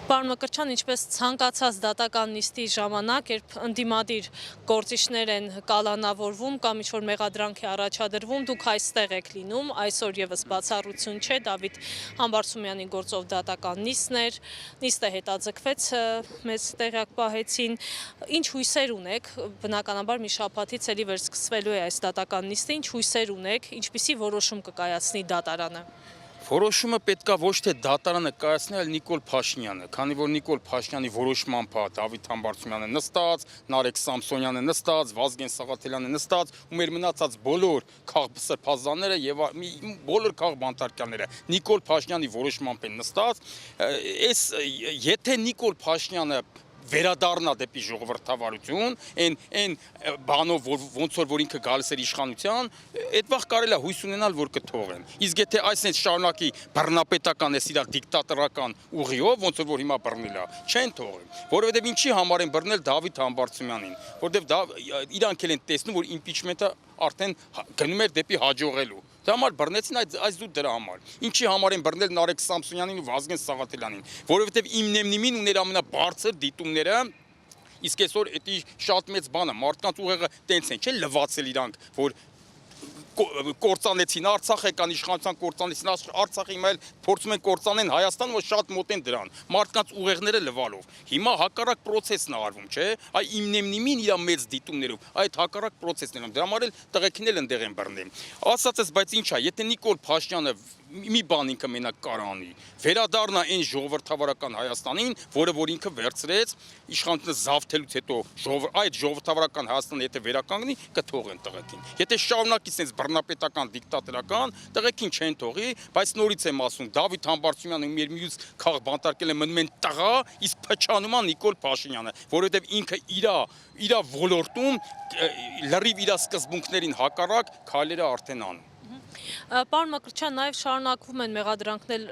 Պարոն Մկրտչյան, ինչպես ցանկացած դատական նիստի ժամանակ, երբ ընդդիմադիր գործիչներ են կալանավորվում կամ ինչ-որ մեղադրանք է առաջադրվում, դուք այստեղ եք լինում, այսօր եւս բացառություն չէ, Դավիթ Համբարձումյանի գործով դատական նիստն էր, նիստը հետաձգվեց, մեզ տեղյակ պահեցին, ինչ հույսեր ունեք, բնականաբար մի շաբաթից էլի վերսկսվելու է այս դատական նիստը, ինչ հույսեր ունեք, ինչպիսի որոշում կկայացնի դատարանը։ Որոշումը պետքա ոչ թե դատարանը կայացնի, այլ Նիկոլ Փաշինյանը, քանի որ Նիկոլ Փաշինյանի որոշմամբ է Դավիթ Համբարձումյանը նստած, Նարեկ Սամսոնյանը նստած, Վազգեն Սաղաթելյանը նստած, ու մեր մնացած բոլոր քաղբսրբազանները եւ բոլոր քաղբանտարկյանները Նիկոլ Փաշինյանի որոշմամբ են նստած, եթե Նիկոլ Փաշինյանը վերադառնա դեպի ժողովրդավարություն, այն բանով, ոնց որ ինքը գալիս էր իշխանության, այդ վաղ կարելի է հույս ունենալ, որ կթողեն։ Իսկ եթե այսպես շարունակի բռնապետական էս իր դիկտատորական ուղիով, ոնց որ հիմա բռնել է, չեն թողել։ Որովհետև ինչի համար են բռնել Դավիթ Համբարձումյանին, որովհետև իրանք էլ են տեսնում, որ իմպիչմենտը արդեն գնում էր դեպի հաջողելու։ Դա համար բռնեցին այս դու դրա համար։ Ինչի համար են բռնել Նարեկ Սամսոնյանին ու Վազգեն Սաղաթելյանին, որովհետև իմնեմնիմին ուներ ամենաբարձր դիտումները, իսկ այսօր դա շատ մեծ բան է, մարդկանց ուղեղը տենց են, չէ՞ լվացել իրանք, որ կործանեցին Արցախը, կան իշխանության կործանեցին Արցախը, հիմա էլ փորձում են կործանեն Հայաստան, որ շատ մոտ են դրան, մարդկանց ուղեղները լվալով։ Հիմա հակառակ process-ն է արվում, չէ՞, այ իմնեմնիմին իր մեծ դիտումներով, այդ հակառակ process-ն է, դրա համար էլ տղեկին էլ ընդեղ են բռնել։ Ասած ես, բայց ինչ է, եթե Նիկոլ Փաշինյանը մի բան ինքը մենակ կարող անի, վերադառնա այն ժողովրդավարական Հայաստանին, որը որ ինքը վերցրեց իշխանությունը զավթելուց հետո, այդ ժողովրդավարական Հայաստանը եթե վերականգնի, կթողեն տղեկին։ Եթե շարունակի sense բռնապետական դիկտատորական, տղեկին չեն թողի, բայց նորից եմ ասում, Դավիթ Համբարձումյանը մեր մյուս քաղբանտարկել է մնում են տղա, իսկ փչանում է Նիկոլ Փաշինյանը, որովհետև ինքը իր ոլորտում լրիվ իր սկզբունքներին հակառակ քայլերը արդեն անում։ Պարոն Մկրտչյան, նաև շարունակվում են մեղադրանքներ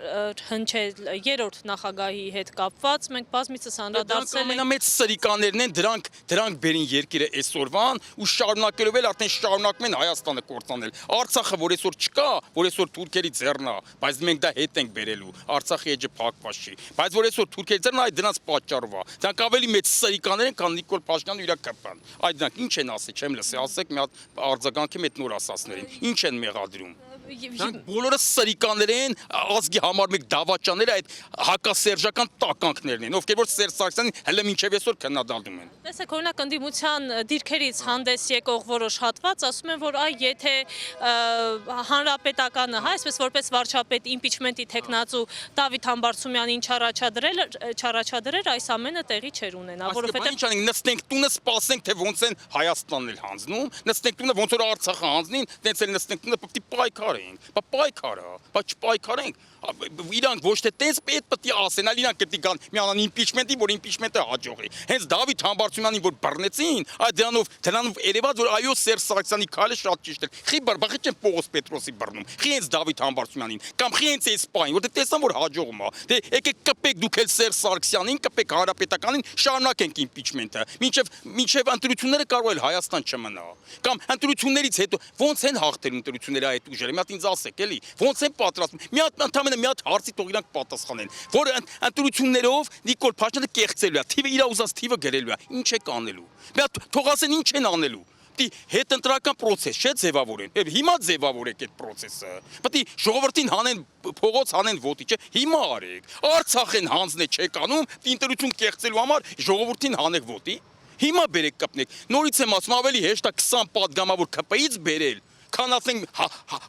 հնչել երրորդ նախագահի հետ կապված, մենք բազմիցս անդրադարձել ենք։ Ամենամեծ սրիկաներն են, դրանք բերին երկիրը այսօրվան ու շարունակելով էլ արդեն շարունակում են Հայաստանը կործանել։ Արցախը, որ այսօր չկա, որ այսօր թուրքերի ձեռն է, բայց մենք դա հետ ենք բերելու։ Արցախի էջը փակված չի, բայց որ այսօր թուրքերի ձեռն է, այդ դրանց պատճառով է։ Դրանք ավելի մեծ սրիկաներ են, քան Նիկոլ Փաշինյանը իր կապան։ Այդ դրանք ինչ են ասի, չեմ լսի, ասեք մի հատ արձագանքի մեծ նոր ասածներին։ Ինչ են մեղադրում։ Դրանք բոլորը սրիկաներ են, ազգի համար մեկ դավաճանները այդ հակասերժական տականքներն են, ովքեր որ Սերժ Սարգսյանին հələ մինչև այսօր քննադատում են։ Տեսեք, օրինակ ընդդիմության դիրքերից հանդես եկող որոշ հատված ասում են, որ եթե հանրապետականը, այսպես որպես վարչապետ իմպիչմենտի թեկնածու Դավիթ Համբարձումյանին չառաջադրեր, այս ամենը տեղի չէր ունենա, որովհետև նստենք տունը, սպասենք, թե ոնց են Հայաստանն էլ հանձնում, նստենք տունը, ոնց որ Արցախը հանձնին, տենց էլ նստենք տունը, պետք է պայքարենք, պայքարը, բայց չպայքարենք, իրանք ոչ թե տենց պետք է ասեն, այլ իրանք պետք է գան միանան իմպիչմենտի, որ իմպիչմենտը հաջողի։ Հենց Դավիթ Համբարձումյանին որ բռնեցին, այդ դրանով երևաց, որ այո Սերժ Սարգսյանի քայլը շատ ճիշտ էր։ Խի բախի չեն Պողոս Պետրոսի բռնում, խի հենց Դավիթ Համբարձումյանին, կամ խի հենց Էսպանիան, որտեղ տեսան որ հաջողում է։ Դե եկեք կպեք դուք էլ Սերժ Սարգսյանին, կպեք հանրապետականին, շարունակենք իմպիչմենտը։ Մինչև ընտրությունները կարող է Հայաստան չմնա։ Կամ ընտրություններից հետո ոնց են հաղթել ընտրությունները այդ ուժերը։ Մի հատ ինձ ասեք էլի, ոնց են պատրաստվում։ Մի հատ հարցի թող իրանք պատասխանեն, որ ընտրություններով Նիկոլ Փաշինյանը կեղծելու է, թիվը իր ուզած թիվը գրելու է, ինչ է կանելու։ Մի հատ թող ասեն ինչ են անելու։ Պետք է հետընտրական process չէ ձևավորեն։ Եվ հիմա ձևավորեք այդ process-ը։ Պետք է ժողովրդին հանեն փողոց հանեն ոտի, չէ։ Հիմա արեք։ Արցախեն հանձնե չեք անում, ընտրություն կեղծելու համար ժողովրդին հանեք ոտի։ Հիմա բերեք կպնեք։ Նորից եմ ասում, ավելի հեշտ է 20 պատգամավոր ԿՊ-ից բերել, քան ասենք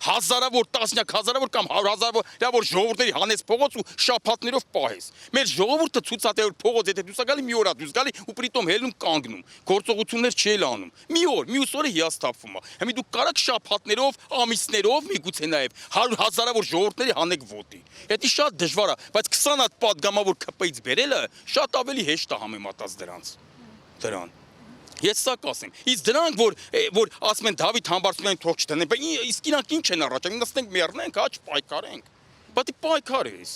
հազարավոր, տասնյակ հազարավոր կամ հարյուրավոր ժողովուրդների հանես փողոց ու շաբաթներով պահես։ Մեր ժողովուրդը ցուցած է որ փողոց եթե դուրս գալի մի օր է դուրս գալի ու պրիտոմ հելում կանգնում։ Գործողություններ չի անում։ Մի օր, մյուս օրը հիասթափվում է։ Հիմա դուք կարաք շաբաթներով, ամիսներով, միգուցե նաև հազարավոր ժողովուրդների հանեք ոտի։ Դա շատ դժվար է, բայց 20 հատ պատգամավոր ԿՊ-ից բերելը շատ ավելի հեշտ է համեմատած դրան։ Ես սա կասեմ, իսկ դրանք, որ ասում են Դավիթ Համբարձումյանին թող չդնեն, իսկ իրանք ինչ են առաջարկում, նստենք մեռնենք, աչ պայքարենք, բայց պայքարես։